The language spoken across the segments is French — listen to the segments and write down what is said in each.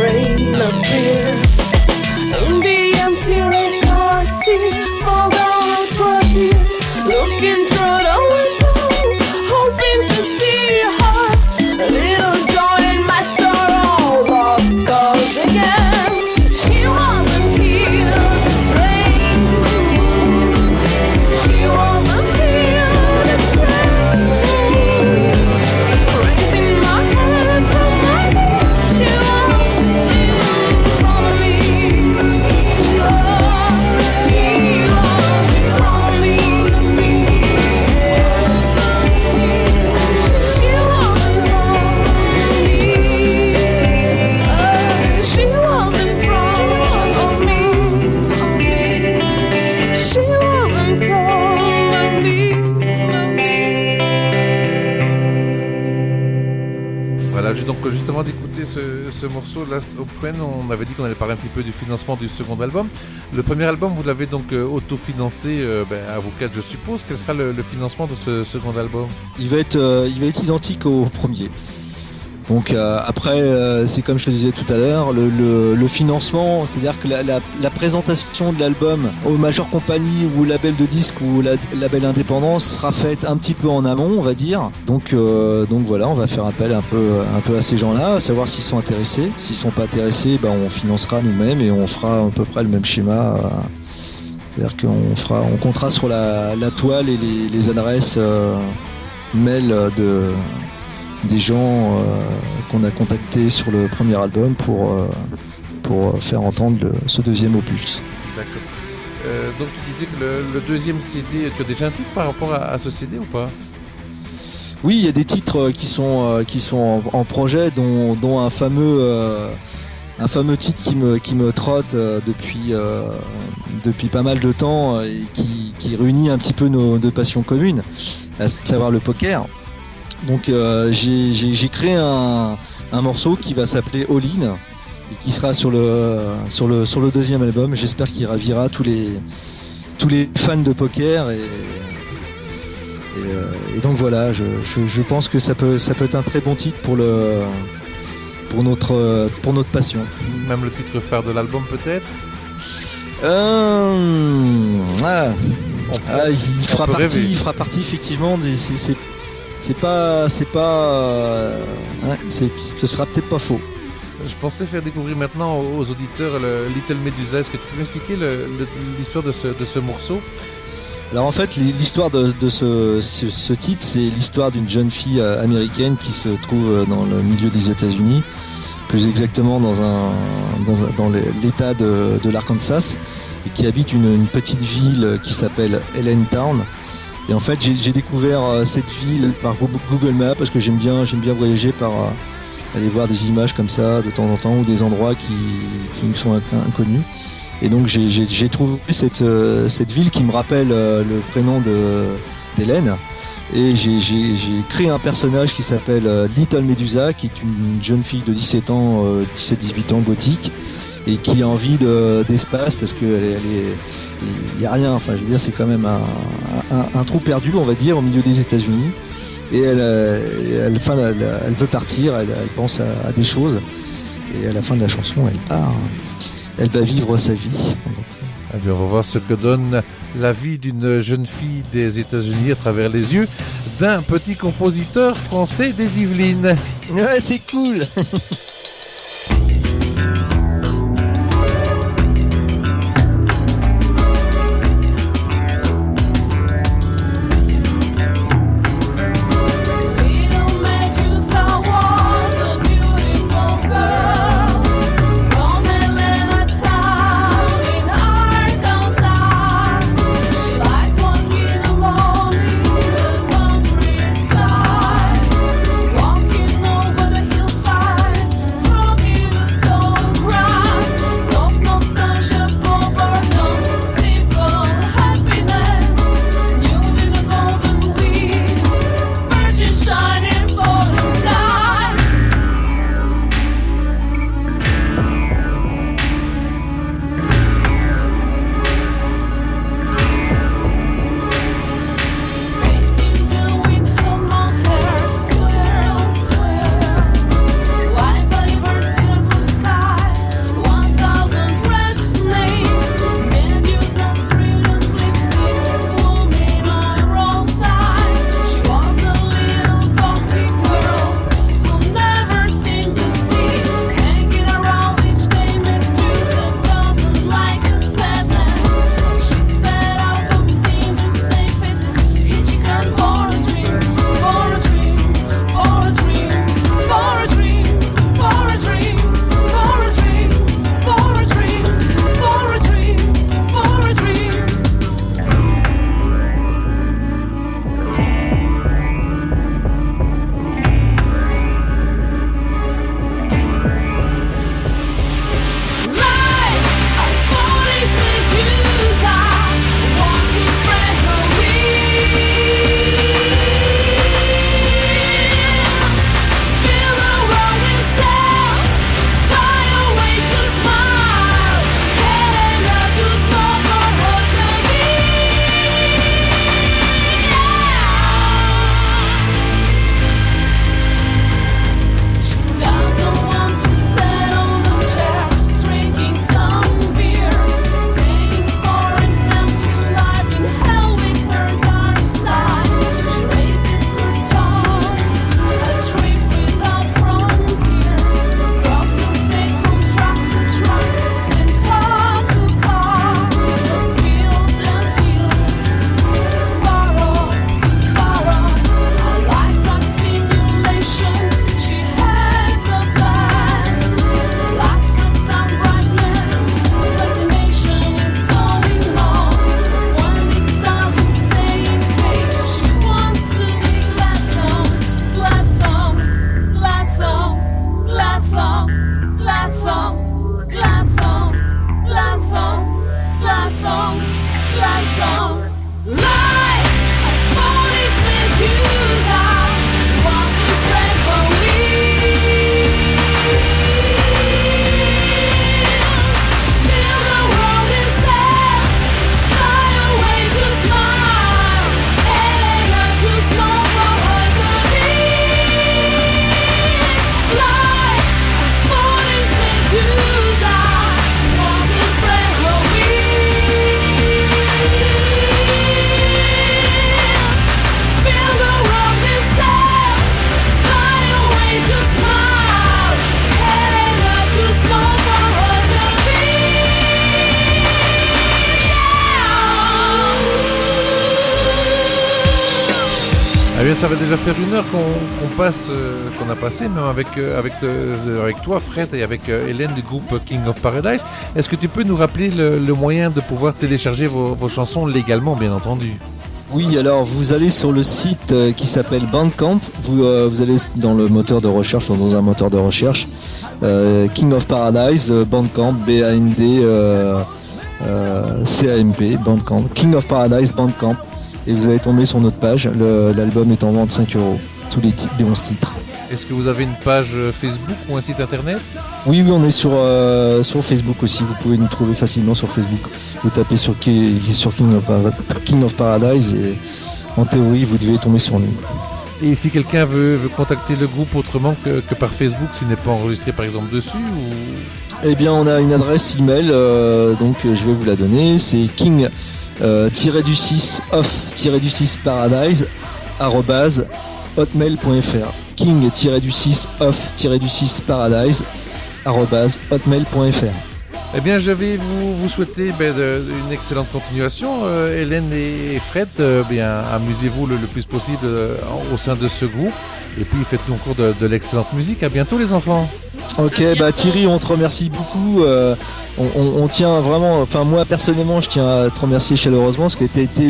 train appears. In the empty red car seat, forgotten for years, looking through the window, hoping to see her. A little joy in my sorrow, lost cause again. She wasn't here to train. She wasn't here to train. Raising my head from my knees, she was in front of me. She was in front of me. She was in front of me. She was in front of me. She was in front of me. Voilà, donc juste avant d'écouter ce morceau Last Hope Friend, on avait dit qu'on allait parler un petit peu du financement du second album. Le premier album, vous l'avez donc autofinancé à vous quatre, je suppose. Quel sera le financement de ce second album? Il va être identique au premier. Donc après, c'est comme je te disais tout à l'heure, le financement, c'est-à-dire que la présentation de l'album aux majeures compagnies ou label de disques ou label indépendant sera faite un petit peu en amont, on va dire. Donc voilà, on va faire appel un peu à ces gens-là, à savoir s'ils sont intéressés. S'ils sont pas intéressés, on financera nous-mêmes et on fera à peu près le même schéma. C'est-à-dire qu'on comptera sur la toile et les adresses mail des gens qu'on a contactés sur le premier album pour faire entendre ce deuxième opus. D'accord. Donc tu disais que le deuxième CD, tu as déjà un titre par rapport à ce CD ou pas? Oui, il y a des titres qui sont en projet, dont un fameux titre qui me trotte depuis pas mal de temps et qui réunit un petit peu nos deux passions communes, à savoir le poker. Donc j'ai créé un morceau qui va s'appeler All In et qui sera sur le deuxième album. J'espère qu'il ravira tous les fans de poker et donc voilà, je pense que ça peut être un très bon titre pour notre passion. Même le titre phare de l'album peut-être? Il fera partie effectivement ce sera peut-être pas faux. Je pensais faire découvrir maintenant aux auditeurs le Little Medusa. Est-ce que tu peux m'expliquer l'histoire de ce morceau? Alors en fait, l'histoire de ce titre, c'est l'histoire d'une jeune fille américaine qui se trouve dans le milieu des États-Unis, plus exactement dans l'état de l'Arkansas, et qui habite une petite ville qui s'appelle Allentown. Et en fait, j'ai découvert cette ville par Google Maps parce que j'aime bien voyager par aller voir des images comme ça de temps en temps ou des endroits qui me sont inconnus. Et donc j'ai trouvé cette ville qui me rappelle le prénom d'Hélène. Et j'ai créé un personnage qui s'appelle Little Medusa, qui est une jeune fille de 17 ans, 17-18 ans, gothique, et qui a envie d'espace parce que il y a rien. Enfin, je veux dire, c'est quand même un trou perdu, on va dire, au milieu des États-Unis. Et elle veut partir. Elle pense à des choses. Et à la fin de la chanson, elle part. Elle va vivre sa vie. Eh bien, on va voir ce que donne la vie d'une jeune fille des États-Unis à travers les yeux d'un petit compositeur français des Yvelines. Ouais, c'est cool. bien, ça va déjà faire 1 heure qu'on a passé, même avec toi, Fred, et avec Hélène du groupe King of Paradise. Est-ce que tu peux nous rappeler le moyen de pouvoir télécharger vos chansons légalement, bien entendu? Oui, alors vous allez sur le site qui s'appelle Bandcamp, vous allez dans le moteur de recherche, dans un moteur de recherche, King of Paradise, Bandcamp, B-A-N-D, C-A-M-P, Bandcamp, King of Paradise, Bandcamp, et vous allez tomber sur notre page, l'album est en vente 5€, tous les 11 titres. Est-ce que vous avez une page Facebook ou un site internet? Oui, on est sur Facebook aussi, vous pouvez nous trouver facilement sur Facebook. Vous tapez sur King of Paradise et en théorie vous devez tomber sur nous. Et si quelqu'un veut contacter le groupe autrement que par Facebook, s'il n'est pas enregistré par exemple dessus ou... Eh bien on a une adresse email, donc je vais vous la donner, c'est king-du6 off-paradise @hotmail.fr, king-du6 off-paradise @hotmail.fr. Eh bien, je vais vous souhaiter une excellente continuation, Hélène et Fred. Amusez-vous le plus possible au sein de ce groupe. Et puis, faites-nous encore de l'excellente musique. À bientôt, les enfants. Ok, Thierry, on te remercie beaucoup. On tient vraiment, enfin moi personnellement, je tiens à te remercier chaleureusement parce que tu as été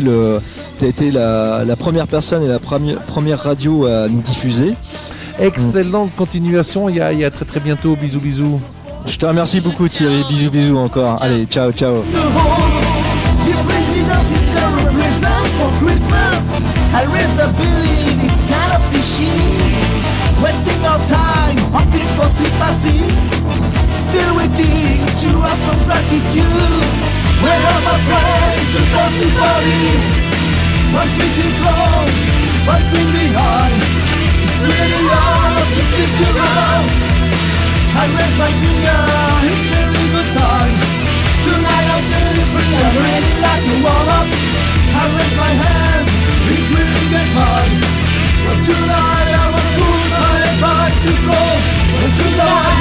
la première personne et la première radio à nous diffuser. Excellente continuation. Il y a très très bientôt. Bisous, bisous. Je te remercie beaucoup, Thierry. Bisous encore. Allez, ciao. Wasting our time, hoping for sympathy. Still waiting to have some gratitude. Where are my friends, the positive body? One feet in front, one feet behind. It's really hard to stick around. I raise my finger, it's very good time. Tonight I'm feeling free, I'm ready like a warm-up. I raise my hand, it's really get mine. But tonight I want to put my head back to go. But tonight